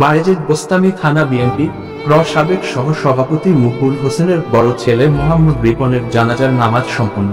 বায়েজিদ বোস্তামি থানা বিএনপি সাবেক সহ সভাপতি মকবুল হোসেনের বড় ছেলে মোহাম্মদ রিপনের জানাজার নামাজ সম্পন্ন।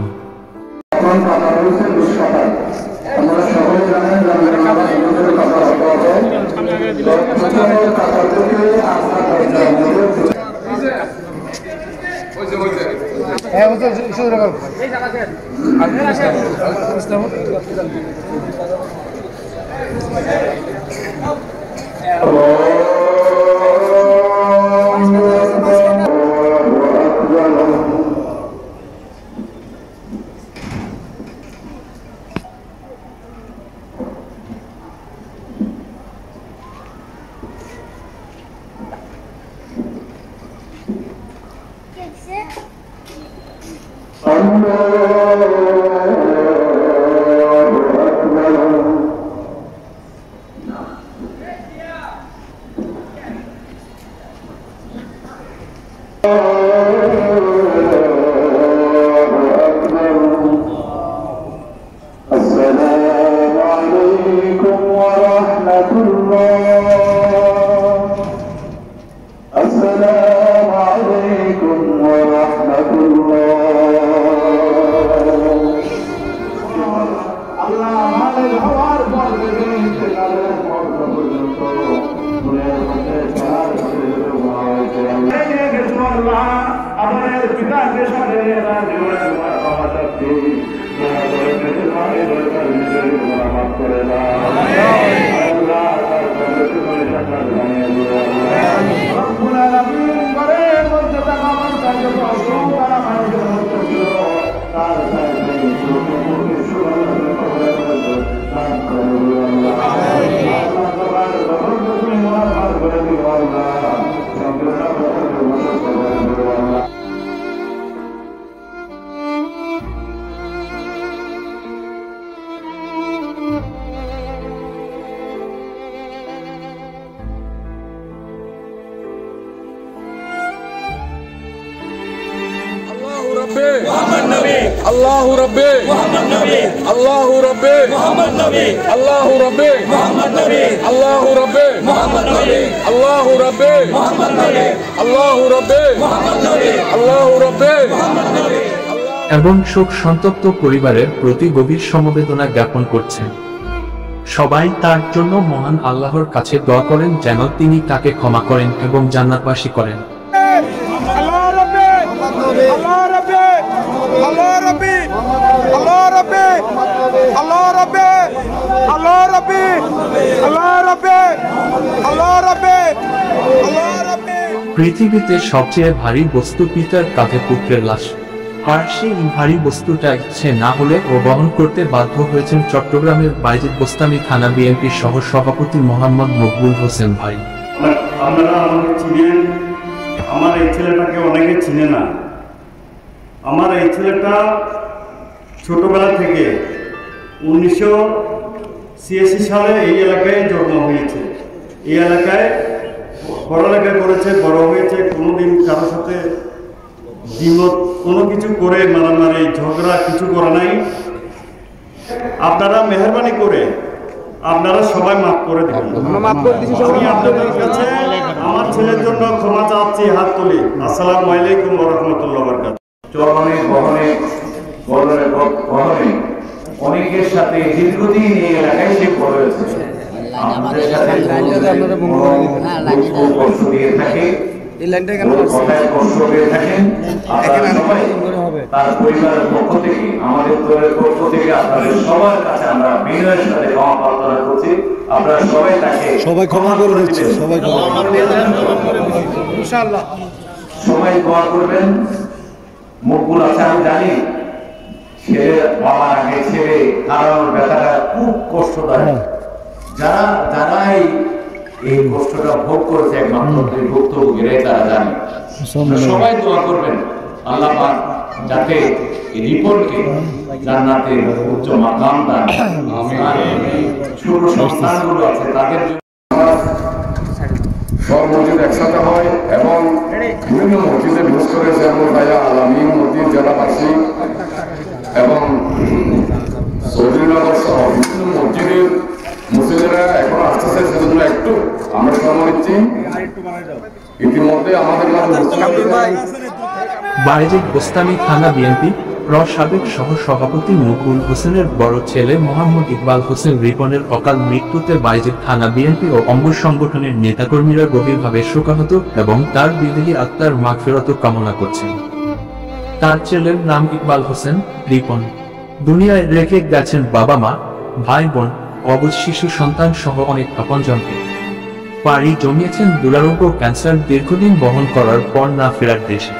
अल्लाहु रब्बे मोहम्मद नबी अल्लाहु रब्बे मोहम्मद नबी अल्लाहु रब्बे मोहम्मद नबी अल्लाहु रब्बे मोहम्मद नबी अल्लाहु रब्बे मोहम्मद नबी अल्लाहु रब्बे मोहम्मद नबी अल्लाहु रब्बे मोहम्मद नबी এবং শোক সন্তপ্ত পরিবারের প্রতি গভীর সমবেদনা জ্ঞাপন করছেন। সবাই তার জন্য মহান আল্লাহর কাছে দোয়া করেন যেন তিনি তাকে ক্ষমা করেন এবং জান্নাতবাসী করেন। পৃথিবীতে সবচেয়ে ভারী বস্তু পিতার কাঁধে পুত্রের লাশ, আর সেই ভারী বস্তুটা ইচ্ছে না হলে ও বহন করতে বাধ্য হয়েছেন চট্টগ্রামের বায়েজিদ বোস্তামি থানা বিএনপির সহ সভাপতি মোহাম্মদ মকবুল হোসেন ভাই। আপনারা আমাকে চিনেন, আমার এই ছেলেটাকে অনেকে চিনে না। আমার এই ছেলেটা ছোটবেলা থেকে 1986 সালে এই এলাকায় জন্ম হয়েছে, এই এলাকায় পড়ালেখা করেছে, বড় হয়েছে। কোনোদিন কারোর সাথে দ্বিমত কোনো কিছু করে মারামারি ঝগড়া কিছু করে নাই। আপনারা মেহরবানি করে আপনারা সবাই মাফ করে দেবেন। আমি আপনাদের কাছে আমার ছেলের জন্য ক্ষমা চাচ্ছি, হাত তুলি। আসসালামু আলাইকুম ওয়া রাহমাতুল্লাহি ওয়া বারাকাতুহু। চরণে বহনে অনেকের সাথে দীর্ঘদিন এই এলাকায় সে বড় হয়েছে। আমাদের সাথে কষ্ট দিয়ে থাকে, কষ্ট দিয়ে থাকেন। তার পরিবারের পক্ষ থেকে, আমাদের দলের পক্ষ থেকে আপনাদের সবার কাছে আমরা বিনয়ের সাথে ক্ষমা প্রার্থনা করছি। আপনারা সবাই তাকে সবাই ক্ষমা করে দিচ্ছে, সবাই ইনশাআল্লাহ সবাই দোয়া করবেন। মকবুল আছে, আমি জানি ছেলে বাবার আগে ছেলে হারানোর ব্যথাটা খুব কষ্টদায়ক। যারাই এই কষ্টটা ভোগ করেছে একমাত্র ভুক্তভোগীরাই তারা জানে। সবাই দোয়া করবেন আল্লাহ পাক যাতে রিপনকে জান্নাতে উচ্চ মাকাম দান। ছোট সন্তানগুলো আছে তাদের সব মসজিদ একসাথে হয় এবং বিভিন্ন মসজিদে বিশেষ করে যেমন ভাইয়া আলামী মসজিদ জেলাবাসী এবং সৌদিনগর সহ বিভিন্ন মসজিদের মুসলিমরা এখন আসতেছে, সেজন্য একটু আমরা সময় নিচ্ছি। ইতিমধ্যে আমাদের মাঝে বাইজিদ বোস্তামি থানা বিএনপি সাবেক সহ সভাপতি মকবুল হোসেনের বড় ছেলে মোহাম্মদ ইকবাল হোসেন রিপনের অকাল মৃত্যুতে বাইজিদ থানা বিএনপি ও অঙ্গ সংগঠনের নেতাকর্মীরা গভীরভাবে শোকাহত এবং তার বিদেহী আত্মার মাগফিরাত কামনা করছেন। তার ছেলের নাম ইকবাল হোসেন রিপন। দুনিয়ায় রেখে গেছেন বাবা মা, ভাই বোন, অবুঝ শিশু সন্তান সহ অনেক আপনজনকে। পাড়ি জমিয়েছেন দুরারোগ্য ক্যান্সার দীর্ঘদিন বহন করার পর না ফেরার দেশে।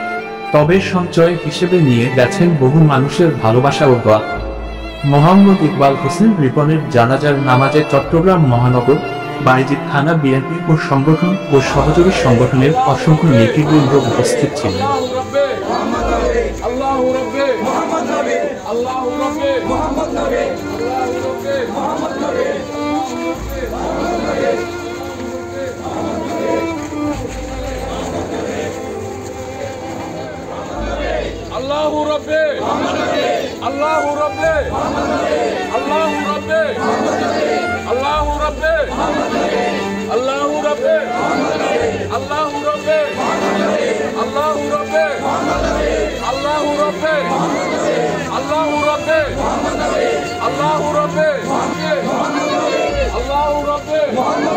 তবে সঞ্চয় হিসেবে নিয়ে গেছেন বহু মানুষের ভালোবাসা ও দোয়া। মোহাম্মদ ইকবাল হোসেন রিপনের জানাজার নামাজে চট্টগ্রাম মহানগর বাইজিদ থানা বিএনপি ও সংগঠন ও সহযোগী সংগঠনের অসংখ্য নেতৃবৃন্দ উপস্থিত ছিলেন। আল্লাহু রাব্বে মুহাম্মদ নবী আল্লাহু রাব্বে মুহাম্মদ নবী আল্লাহু রাব্বে মুহাম্মদ নবী আল্লাহু রাব্বে মুহাম্মদ নবী আল্লাহু রাব্বে মুহাম্মদ নবী আল্লাহু রাব্বে মুহাম্মদ নবী আল্লাহু রাব্বে মুহাম্মদ নবী আল্লাহু রাব্বে মুহাম্মদ নবী আল্লাহু রাব্বে মুহাম্মদ নবী আল্লাহু রাব্বে মুহাম্মদ নবী আল্লাহু রাব্বে মুহাম্মদ নবী আল্লাহু রাব্বে মুহাম্মদ নবী আল্লাহু রাব্বে মুহাম্মদ নবী আল্লাহু রাব্বে মুহাম্মদ